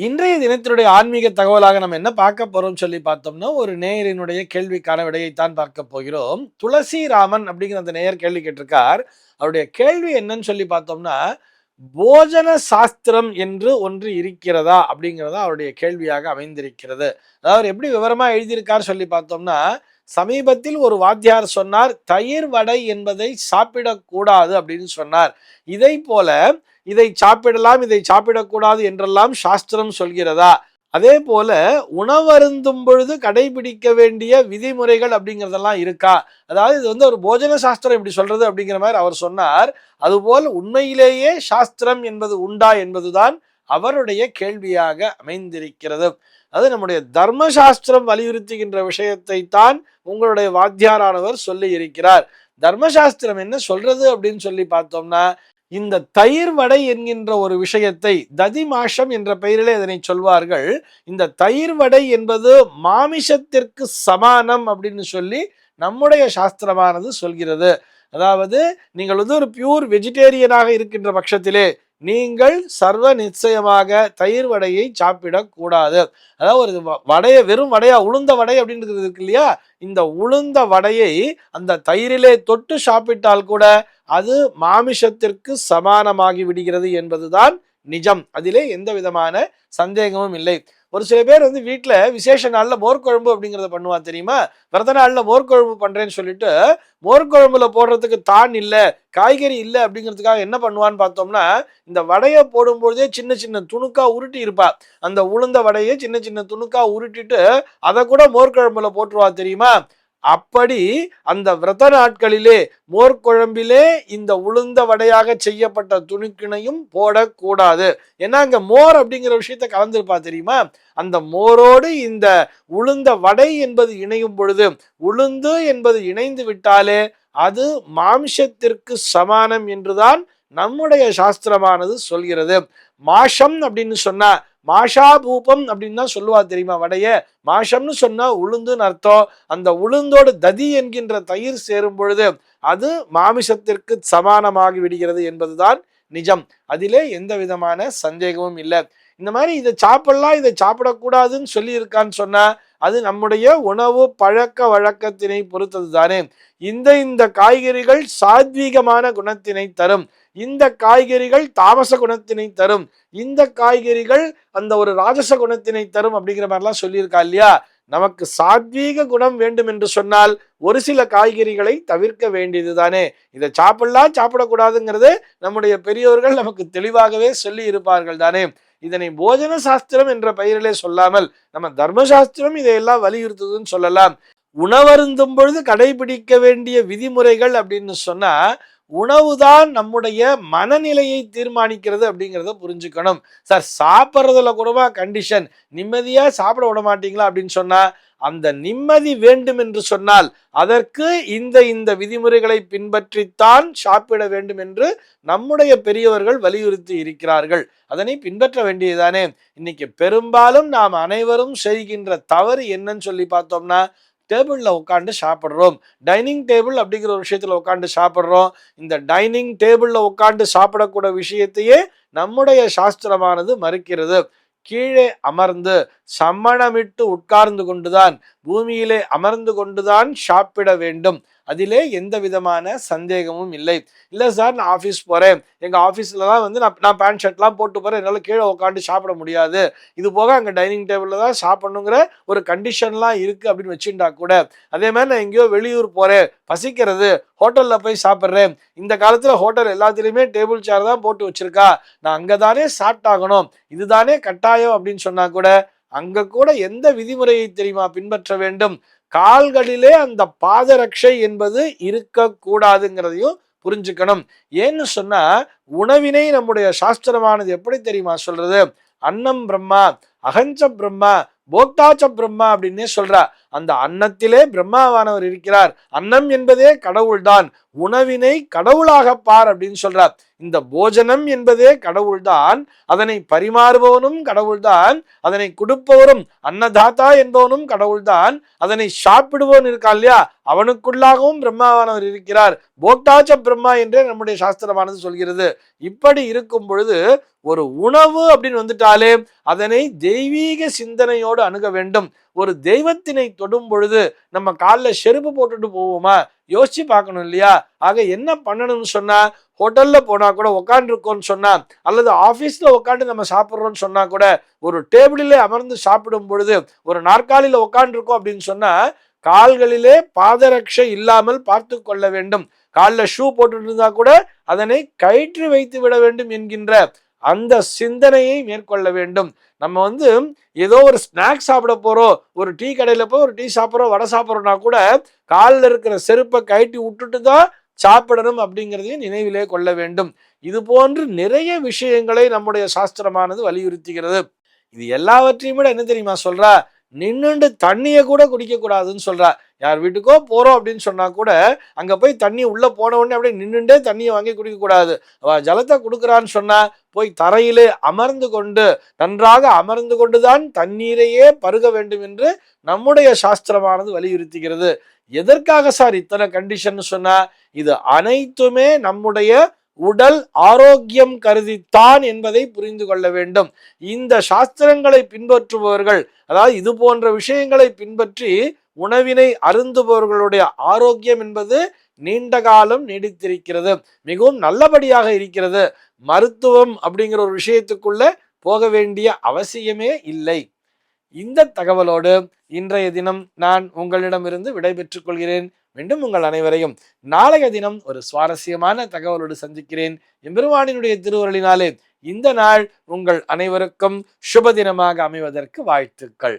இன்றைய தினத்தினுடைய ஆன்மீக தகவலாக நம்ம என்ன பார்க்க போறோம் சொல்லி பார்த்தோம்னா, ஒரு நேயரினுடைய கேள்விக்கான விடையைத்தான் பார்க்க போகிறோம். துளசி ராமன் அப்படிங்கிற அந்த நேயர் கேள்வி கேட்டிருக்கார். அவருடைய கேள்வி என்னன்னு சொல்லி பார்த்தோம்னா, போஜன சாஸ்திரம் என்று ஒன்று இருக்கிறதா? அப்படிங்கிறதா அவருடைய கேள்வியாக அமைந்திருக்கிறது. அதாவது அவர் எப்படி விவரமா எழுதியிருக்கார் சொல்லி பார்த்தோம்னா, சமீபத்தில் ஒரு வாத்தியார் சொன்னார், தயிர் வடை என்பதை சாப்பிடக்கூடாது அப்படின்னு சொன்னார். இதை போல இதை சாப்பிடலாம், இதை சாப்பிடக்கூடாது என்றெல்லாம் சாஸ்திரம் சொல்கிறதா? அதே போல உணவருந்தும் பொழுது கடைபிடிக்க வேண்டிய விதிமுறைகள் அப்படிங்கிறதெல்லாம் இருக்கா? அதாவது இது வந்து ஒரு போஜன சாஸ்திரம் இப்படி சொல்றது அப்படிங்கிற மாதிரி அவர் சொன்னார். அதுபோல் உண்மையிலேயே சாஸ்திரம் என்பது உண்டா என்பதுதான் அவருடைய கேள்வியாக அமைந்திருக்கிறது. அது நம்முடைய தர்ம சாஸ்திரம் வலியுறுத்துகின்ற விஷயத்தை தான் உங்களுடைய வாத்தியாரானவர் சொல்லி இருக்கிறார். தர்மசாஸ்திரம் என்ன சொல்றது அப்படின்னு சொல்லி பார்த்தோம்னா, இந்த தயிர் வடை என்கின்ற ஒரு விஷயத்தை ததிமாஷம் என்ற பெயரிலே இதனை சொல்வார்கள். இந்த தயிர் வடை என்பது மாமிசத்திற்கு சமானம் அப்படின்னு சொல்லி நம்முடைய சாஸ்திரமானது சொல்கிறது. அதாவது நீங்கள் வந்து ஒரு பியூர் வெஜிடேரியனாக இருக்கின்ற பட்சத்திலே நீங்கள் சர்வ நிச்சயமாக தயிர் வடையை சாப்பிடக்கூடாது. அதாவது ஒரு வடையை வெறும் வடையா உளுந்த வடை அப்படின்றது இருக்கு இல்லையா, இந்த உளுந்த வடையை அந்த தயிரிலே தொட்டு சாப்பிட்டால் கூட அது மாமிசத்திற்கு சமானமாகி விடுகிறது என்பதுதான் நிஜம். அதிலே எந்த விதமான சந்தேகமும் இல்லை. ஒரு சில பேர் வந்து வீட்டுல விசேஷ நாள்ல மோர்க்குழம்பு அப்படிங்கறத பண்ணுவா தெரியுமா? விரத நாள்ல மோர்க்குழம்பு பண்றேன்னு சொல்லிட்டு மோர்க்குழம்புல போடுறதுக்கு தான் இல்ல, காய்கறி இல்ல அப்படிங்கிறதுக்காக என்ன பண்ணுவான்னு பார்த்தோம்னா, இந்த வடையை போடும்போதே சின்ன சின்ன துணுக்கா உருட்டி இருப்பா. அந்த உளுந்த வடையை சின்ன சின்ன துணுக்கா உருட்டிட்டு அதை கூட மோர்க்குழம்புல போட்டுருவா தெரியுமா? அப்படி அந்த விரத நாட்களிலே மோர்க்குழம்பிலே இந்த உளுந்த வடையாக செய்யப்பட்ட துணுக்கினையும் போடக்கூடாது. ஏன்னா அங்க மோர் அப்படிங்கிற விஷயத்த கலந்துருப்பா தெரியுமா? அந்த மோரோடு இந்த உளுந்த வடை என்பது இணையும் பொழுது, உளுந்து என்பது இணைந்து விட்டாலே அது மாம்சத்திற்கு சமானம் என்றுதான் நம்முடைய சாஸ்திரமானது சொல்கிறது. மாஷம் அப்படின்னு சொன்னா, மாஷா பூபம் அப்படின்னு தான் சொல்லுவா தெரியுமா வடைய? மாஷம்னு சொன்னா உளுந்துன்னு அர்த்தம். அந்த உளுந்தோடு ததி என்கின்ற தயிர் சேரும் பொழுது அது மாமிசத்திற்கு சமானமாகி விடுகிறது என்பதுதான் நிஜம். அதிலே எந்த விதமான சந்தேகமும் இல்லை. இந்த மாதிரி இதை சாப்பிடலாம், இதை சாப்பிடக்கூடாதுன்னு சொல்லி இருக்கான்னு சொன்னா அது நம்முடைய உணவு பழக்க வழக்கத்தினை பொறுத்தது தானே. இந்த காய்கறிகள் சாத்வீகமான குணத்தினை தரும், இந்த காய்கறிகள் தாமச குணத்தினை தரும், இந்த காய்கறிகள் அந்த ஒரு ராஜச குணத்தினை தரும் அப்படிங்கிற மாதிரிலாம் சொல்லியிருக்கா இல்லையா? நமக்கு சாத்வீக குணம் வேண்டும் என்று சொன்னால் ஒரு சில காய்கறிகளை தவிர்க்க வேண்டியது தானே. இதை சாப்பிடலாம் சாப்பிடக்கூடாதுங்கிறது நம்முடைய பெரியோர்கள் நமக்கு தெளிவாகவே சொல்லி இருப்பார்கள் தானே. இதனை போஜன சாஸ்திரம் என்ற பெயரிலே சொல்லாமல் நம்ம தர்மசாஸ்திரம் இதையெல்லாம் வலியுறுத்துதுன்னு சொல்லலாம். உணவருந்தும் பொழுது கடைபிடிக்க வேண்டிய விதிமுறைகள் அப்படின்னு சொன்னா, உணவுதான் நம்முடைய மனநிலையை தீர்மானிக்கிறது அப்படிங்கிறத புரிஞ்சுக்கணும். சார் சாப்பிட்றதுல கூடவா கண்டிஷன், நிம்மதியா சாப்பிட விட மாட்டீங்களா அப்படின்னு சொன்னா, அந்த நிம்மதி வேண்டும் என்று சொன்னால் அதற்கு இந்த விதிமுறைகளை பின்பற்றித்தான் சாப்பிட வேண்டும் என்று நம்முடைய பெரியவர்கள் வலியுறுத்தி இருக்கிறார்கள். அதனை பின்பற்ற வேண்டியதுதானே. இன்னைக்கு பெரும்பாலும் நாம் அனைவரும் செய்கின்ற தவறு என்னன்னு சொல்லி பார்த்தோம்னா, டேபிள்ல உட்காந்து சாப்பிட்றோம். டைனிங் டேபிள் அப்படிங்கிற ஒரு விஷயத்துல உட்காந்து சாப்பிட்றோம். இந்த டைனிங் டேபிள்ல உட்காந்து சாப்பிடக்கூடிய விஷயத்தையே நம்முடைய சாஸ்திரமானது மறுக்கிறது. கீழே அமர்ந்து சம்மணமிட்டு உட்கார்ந்து கொண்டுதான், பூமியிலே அமர்ந்து கொண்டுதான் சாப்பிட வேண்டும். அதிலே எந்த விதமான சந்தேகமும் இல்லை. இல்லை சார் நான் ஆஃபீஸ் போகிறேன், எங்கள் ஆஃபீஸ்லலாம் வந்து நான் பேண்ட் ஷர்ட்லாம் போட்டு போகிறேன், என்னால் கீழே உட்காந்து சாப்பிட முடியாது, இது போக அங்கே டைனிங் டேபிளில் தான் சாப்பிடணுங்கிற ஒரு கண்டிஷன்லாம் இருக்குது அப்படின்னு வச்சுட்டா கூட, அதே மாதிரி நான் எங்கேயோ வெளியூர் போகிறேன், பசிக்கிறது, ஹோட்டலில் போய் சாப்பிட்றேன், இந்த காலத்தில் ஹோட்டல் எல்லாத்துலேயுமே டேபிள் சேர் தான் போட்டு வச்சுருக்கா, நான் அங்கே தானே சாப்பிட்டாகணும், இதுதானே கட்டாயம் அப்படின்னு சொன்னால் கூட அங்க கூட எந்த விதிமுறையை தெரியுமா பின்பற்ற வேண்டும்? கால்களிலே அந்த பாதரட்சை என்பது இருக்கக்கூடாதுங்கிறதையும் புரிஞ்சுக்கணும். ஏன்னு சொன்னா, உணவினை நம்முடைய சாஸ்திரமானது எப்படி தெரியுமா சொல்றது? அன்னம் பிரம்மா, அகஞ்ச பிரம்மா, போக்தாச்ச பிரம்மா அப்படின்னே சொல்றா. அந்த அன்னத்திலே பிரம்மாவானவர் இருக்கிறார். அன்னம் என்பதே கடவுள்தான். உணவினை கடவுளாக பார் அப்படின்னு சொல்றார். இந்த போஜனம் என்பதே கடவுள்தான். அதனை பரிமாறுபவனும் கடவுள்தான். அதனை கொடுப்பவரும் அன்னதாத்தா என்பவனும் கடவுள்தான். அதனை சாப்பிடுபவன் இருக்கான் இல்லையா, அவனுக்குள்ளாகவும் பிரம்மாவானவர் இருக்கிறார். போக்தாச்ச பிரம்மா என்றே நம்முடைய சாஸ்திரமானது சொல்கிறது. இப்படி இருக்கும் பொழுது ஒரு உணவு அப்படின்னு வந்துட்டாலே அதனை தெய்வீக சிந்தனையோடு அணுக வேண்டும். ஒரு தெய்வத்தினை தொடும் பொழுது நம்ம காலில் செருப்பு போட்டுட்டு போவோமா? யோசிச்சு பார்க்கணும் இல்லையா? ஆக என்ன பண்ணணும்னு சொன்னா, ஹோட்டல்ல போனா கூட உட்காந்துருக்கோம்னு சொன்னா, அல்லது ஆபீஸ்ல உட்காந்து நம்ம சாப்பிட்றோம்னு சொன்னா கூட, ஒரு டேபிளிலே அமர்ந்து சாப்பிடும் பொழுது, ஒரு நாற்காலியில உட்காந்துருக்கோம் அப்படின்னு சொன்னா, கால்களிலே பாதரட்சை இல்லாமல் பார்த்து கொள்ள வேண்டும். காலில் ஷூ போட்டு இருந்தா கூட அதனை கயிற்றி வைத்து விட வேண்டும் என்கின்ற அந்த சிந்தனையை மேற்கொள்ள வேண்டும். நம்ம ஏதோ ஒரு ஸ்நாக்ஸ் சாப்பிட போறோம், ஒரு டீ கடையில போய் ஒரு டீ சாப்பிட்றோம், வடை சாப்பிட்றோம்னா கூட காலில் இருக்கிற செருப்பை கழட்டி விட்டுட்டு தான் சாப்பிடணும் அப்படிங்கிறதையும் நினைவிலே கொள்ள வேண்டும். இது போன்று நிறைய விஷயங்களை நம்முடைய சாஸ்திரமானது வலியுறுத்துகிறது. இது எல்லாவற்றையும் விட என்ன தெரியுமா சொல்றா, நின்னுண்டு தண்ணியை கூட குடிக்க கூடாதுன்னு சொல்றா. யார் வீட்டுக்கோ போறோம் அப்படின்னு சொன்னா கூட அங்க போய் தண்ணி உள்ள போன உடனே அப்படியே நின்னுண்டே தண்ணியை வாங்கி குடிக்க கூடாது. அவ ஜலத்தை கொடுக்குறான்னு சொன்னா போய் தரையிலே அமர்ந்து கொண்டு, நன்றாக அமர்ந்து கொண்டுதான் தண்ணீரையே பருக வேண்டும் என்று நம்முடைய சாஸ்திரமானது வலியுறுத்துகிறது. எதற்காக சார் இத்தனை கண்டிஷன் சொன்னா, இது அனைத்துமே நம்முடைய உடல் ஆரோக்கியம் கருதித்தான் என்பதை புரிந்து கொள்ள வேண்டும். இந்த சாஸ்திரங்களை பின்பற்றுபவர்கள், அதாவது இது போன்ற விஷயங்களை பின்பற்றி உணவினை அருந்துபவர்களுடைய ஆரோக்கியம் என்பது நீண்ட காலம் நீடித்திருக்கிறது, மிகவும் நல்லபடியாக இருக்கிறது. மருத்துவம் அப்படிங்கிற ஒரு விஷயத்துக்குள்ள போக வேண்டிய அவசியமே இல்லை. இந்த தகவலோடு இன்றைய தினம் நான் உங்களிடமிருந்து விடைபெற்றுக் கொள்கிறேன். மீண்டும் உங்கள் அனைவரையும் நாளைய தினம் ஒரு சுவாரஸ்யமான தகவலோடு சந்திக்கிறேன். எம்பெருமானினுடைய திருவருளினாலே இந்த நாள் உங்கள் அனைவருக்கும் சுப தினமாக அமைவதற்கு வாழ்த்துக்கள்.